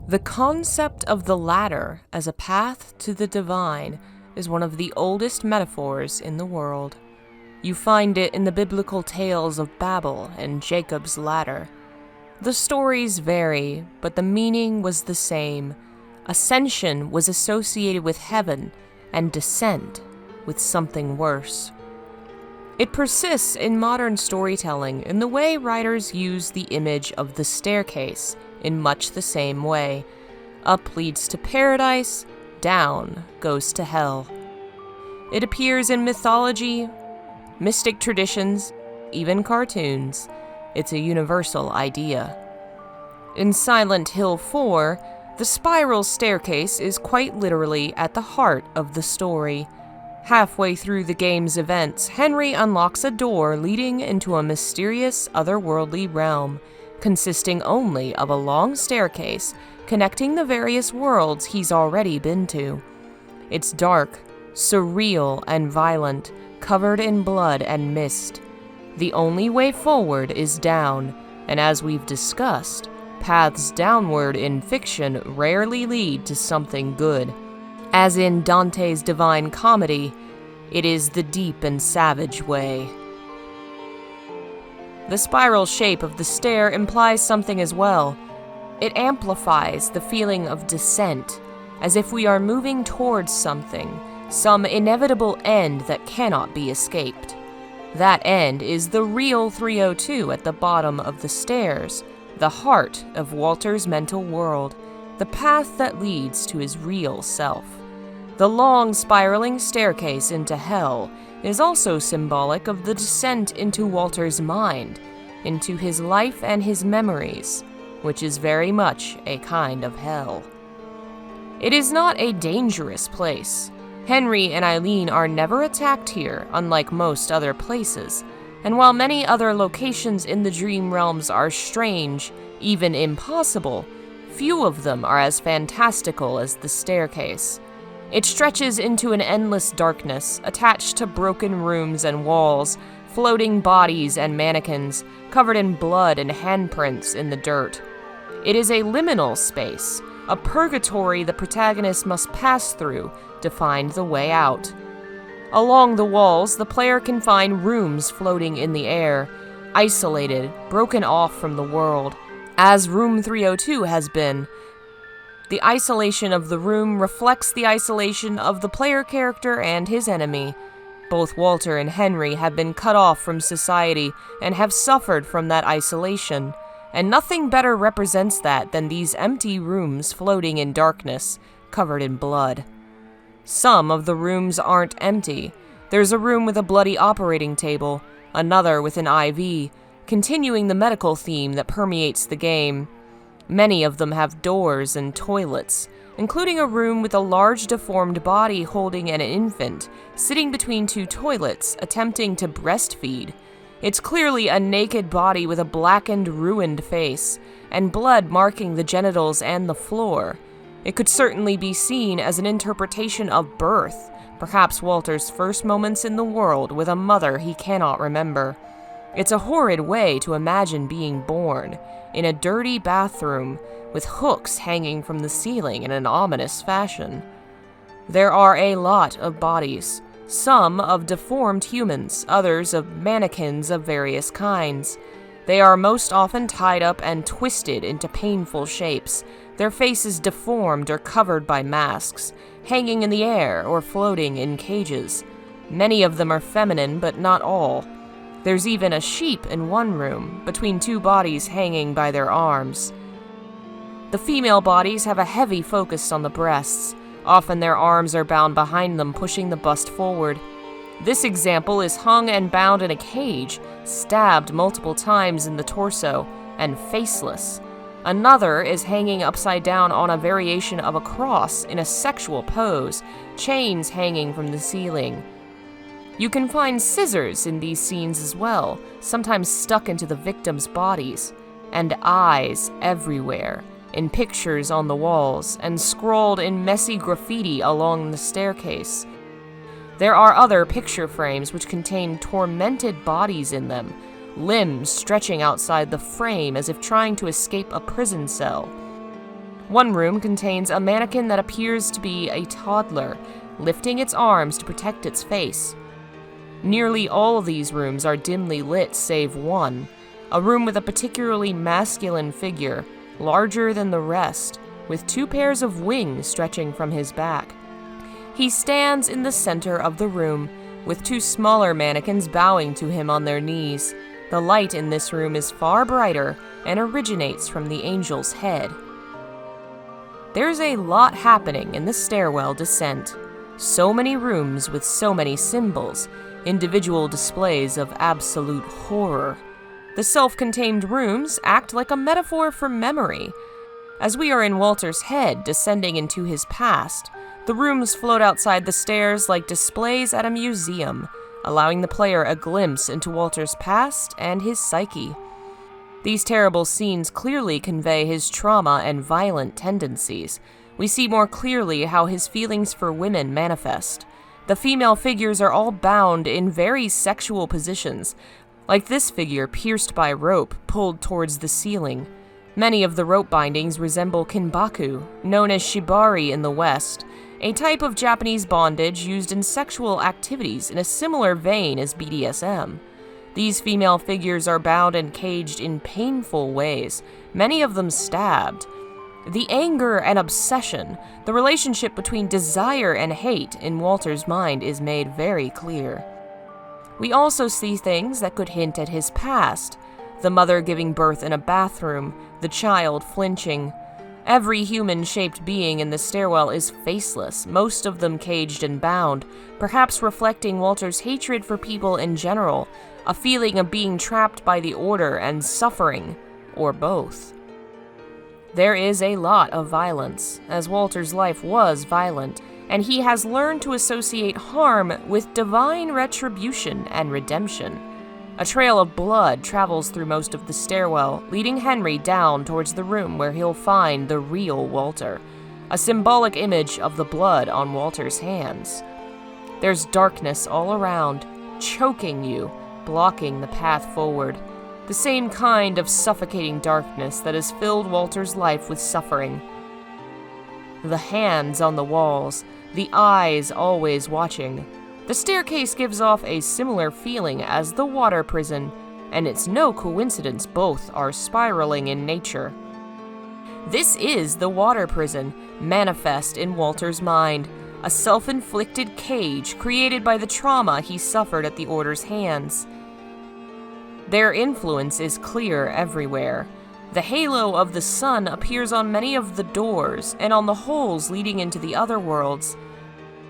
The concept of the ladder as a path to the divine is one of the oldest metaphors in the world. You find it in the biblical tales of Babel and Jacob's ladder. The stories vary, but the meaning was the same. Ascension was associated with heaven, and descent with something worse. It persists in modern storytelling in the way writers use the image of the staircase in much the same way. Up leads to paradise, down goes to hell. It appears in mythology, mystic traditions, even cartoons. It's a universal idea. In Silent Hill 4, the spiral staircase is quite literally at the heart of the story. Halfway through the game's events, Henry unlocks a door leading into a mysterious otherworldly realm, consisting only of a long staircase connecting the various worlds he's already been to. It's dark, surreal, and violent, covered in blood and mist. The only way forward is down, and as we've discussed, paths downward in fiction rarely lead to something good. As in Dante's Divine Comedy, it is the deep and savage way. The spiral shape of the stair implies something as well. It amplifies the feeling of descent, as if we are moving towards something, some inevitable end that cannot be escaped. That end is the real 302 at the bottom of the stairs, the heart of Walter's mental world, the path that leads to his real self. The long spiraling staircase into hell is also symbolic of the descent into Walter's mind, into his life and his memories, which is very much a kind of hell. It is not a dangerous place. Henry and Eileen are never attacked here, unlike most other places, and while many other locations in the dream realms are strange, even impossible, few of them are as fantastical as the staircase. It stretches into an endless darkness, attached to broken rooms and walls, floating bodies and mannequins, covered in blood and handprints in the dirt. It is a liminal space, a purgatory the protagonist must pass through to find the way out. Along the walls, the player can find rooms floating in the air, isolated, broken off from the world, as Room 302 has been. The isolation of the room reflects the isolation of the player character and his enemy. Both Walter and Henry have been cut off from society and have suffered from that isolation, and nothing better represents that than these empty rooms floating in darkness, covered in blood. Some of the rooms aren't empty. There's a room with a bloody operating table, another with an IV, continuing the medical theme that permeates the game. Many of them have doors and toilets, including a room with a large deformed body holding an infant, sitting between two toilets, attempting to breastfeed. It's clearly a naked body with a blackened, ruined face, and blood marking the genitals and the floor. It could certainly be seen as an interpretation of birth, perhaps Walter's first moments in the world with a mother he cannot remember. It's a horrid way to imagine being born, in a dirty bathroom, with hooks hanging from the ceiling in an ominous fashion. There are a lot of bodies, some of deformed humans, others of mannequins of various kinds. They are most often tied up and twisted into painful shapes, their faces deformed or covered by masks, hanging in the air or floating in cages. Many of them are feminine, but not all. There's even a sheep in one room, between two bodies hanging by their arms. The female bodies have a heavy focus on the breasts. Often their arms are bound behind them, pushing the bust forward. This example is hung and bound in a cage, stabbed multiple times in the torso, and faceless. Another is hanging upside down on a variation of a cross in a sexual pose, chains hanging from the ceiling. You can find scissors in these scenes as well, sometimes stuck into the victims' bodies, and eyes everywhere, in pictures on the walls, and scrawled in messy graffiti along the staircase. There are other picture frames which contain tormented bodies in them, limbs stretching outside the frame as if trying to escape a prison cell. One room contains a mannequin that appears to be a toddler, lifting its arms to protect its face. Nearly all of these rooms are dimly lit save one, a room with a particularly masculine figure, larger than the rest, with 2 pairs of wings stretching from his back. He stands in the center of the room, with 2 smaller mannequins bowing to him on their knees. The light in this room is far brighter and originates from the angel's head. There's a lot happening in the stairwell descent. So many rooms with so many symbols, individual displays of absolute horror. The self-contained rooms act like a metaphor for memory. As we are in Walter's head descending into his past, the rooms float outside the stairs like displays at a museum, allowing the player a glimpse into Walter's past and his psyche. These terrible scenes clearly convey his trauma and violent tendencies. We see more clearly how his feelings for women manifest. The female figures are all bound in very sexual positions, like this figure pierced by rope pulled towards the ceiling. Many of the rope bindings resemble kinbaku, known as shibari in the West, a type of Japanese bondage used in sexual activities in a similar vein as BDSM. These female figures are bound and caged in painful ways, many of them stabbed. The anger and obsession, the relationship between desire and hate in Walter's mind is made very clear. We also see things that could hint at his past. The mother giving birth in a bathroom, the child flinching. Every human-shaped being in the stairwell is faceless, most of them caged and bound, perhaps reflecting Walter's hatred for people in general, a feeling of being trapped by the order and suffering, or both. There is a lot of violence, as Walter's life was violent, and he has learned to associate harm with divine retribution and redemption. A trail of blood travels through most of the stairwell, leading Henry down towards the room where he'll find the real Walter, a symbolic image of the blood on Walter's hands. There's darkness all around, choking you, blocking the path forward. The same kind of suffocating darkness that has filled Walter's life with suffering. The hands on the walls, the eyes always watching. The staircase gives off a similar feeling as the water prison, and it's no coincidence both are spiraling in nature. This is the water prison, manifest in Walter's mind, a self-inflicted cage created by the trauma he suffered at the Order's hands. Their influence is clear everywhere. The halo of the sun appears on many of the doors and on the holes leading into the other worlds.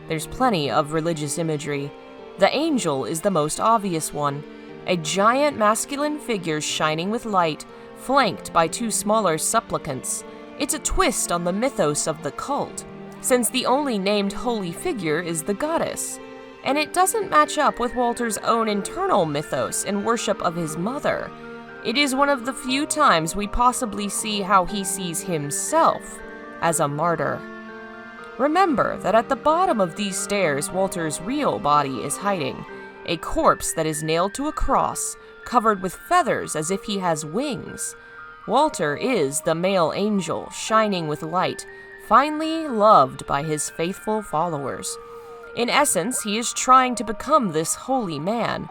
There's plenty of religious imagery. The angel is the most obvious one, a giant masculine figure shining with light, flanked by 2 smaller supplicants. It's a twist on the mythos of the cult, since the only named holy figure is the goddess. And it doesn't match up with Walter's own internal mythos and worship of his mother. It is one of the few times we possibly see how he sees himself as a martyr. Remember that at the bottom of these stairs, Walter's real body is hiding, a corpse that is nailed to a cross, covered with feathers as if he has wings. Walter is the male angel, shining with light, finally loved by his faithful followers. In essence, he is trying to become this holy man.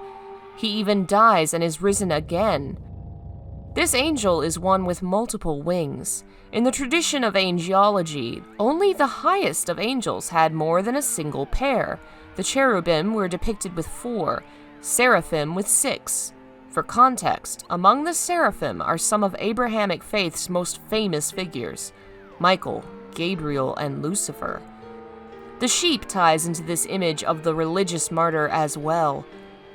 He even dies and is risen again. This angel is one with multiple wings. In the tradition of angelology, only the highest of angels had more than a single pair. The cherubim were depicted with 4, seraphim with 6. For context, among the seraphim are some of Abrahamic faith's most famous figures: Michael, Gabriel, and Lucifer. The sheep ties into this image of the religious martyr as well.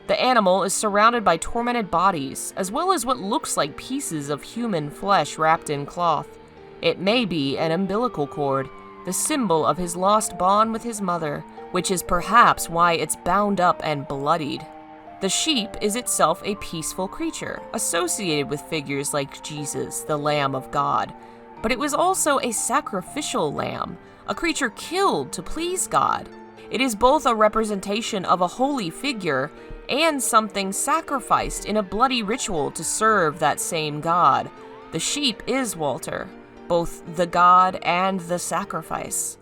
The animal is surrounded by tormented bodies, as well as what looks like pieces of human flesh wrapped in cloth. It may be an umbilical cord, the symbol of his lost bond with his mother, which is perhaps why it's bound up and bloodied. The sheep is itself a peaceful creature, associated with figures like Jesus, the Lamb of God. But it was also a sacrificial lamb, a creature killed to please God. It is both a representation of a holy figure and something sacrificed in a bloody ritual to serve that same God. The sheep is Walter, both the god and the sacrifice.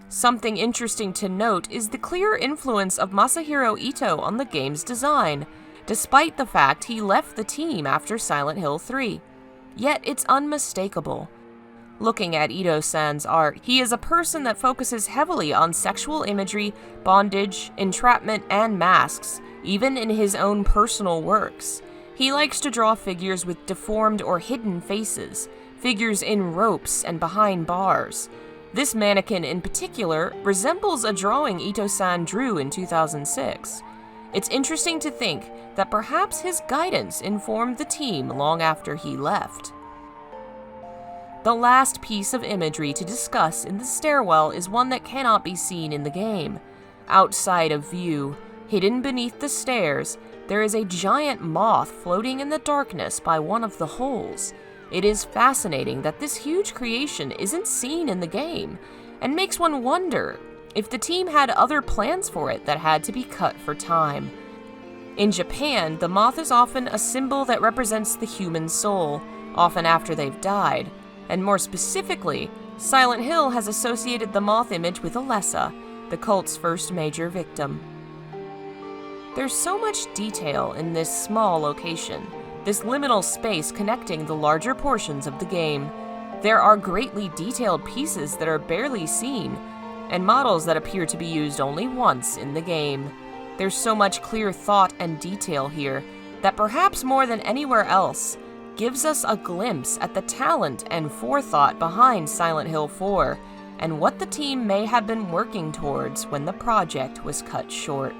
Something interesting to note is the clear influence of Masahiro Ito on the game's design, despite the fact he left the team after Silent Hill 3. Yet it's unmistakable. Looking at Ito-san's art, he is a person that focuses heavily on sexual imagery, bondage, entrapment, and masks, even in his own personal works. He likes to draw figures with deformed or hidden faces, figures in ropes and behind bars. This mannequin in particular resembles a drawing Ito-san drew in 2006. It's interesting to think that perhaps his guidance informed the team long after he left. The last piece of imagery to discuss in the stairwell is one that cannot be seen in the game. Outside of view, hidden beneath the stairs, there is a giant moth floating in the darkness by one of the holes. It is fascinating that this huge creation isn't seen in the game, and makes one wonder if the team had other plans for it that had to be cut for time. In Japan, the moth is often a symbol that represents the human soul, often after they've died. And more specifically, Silent Hill has associated the moth image with Alessa, the cult's first major victim. There's so much detail in this small location, this liminal space connecting the larger portions of the game. There are greatly detailed pieces that are barely seen, and models that appear to be used only once in the game. There's so much clear thought and detail here that perhaps more than anywhere else, gives us a glimpse at the talent and forethought behind Silent Hill 4, and what the team may have been working towards when the project was cut short.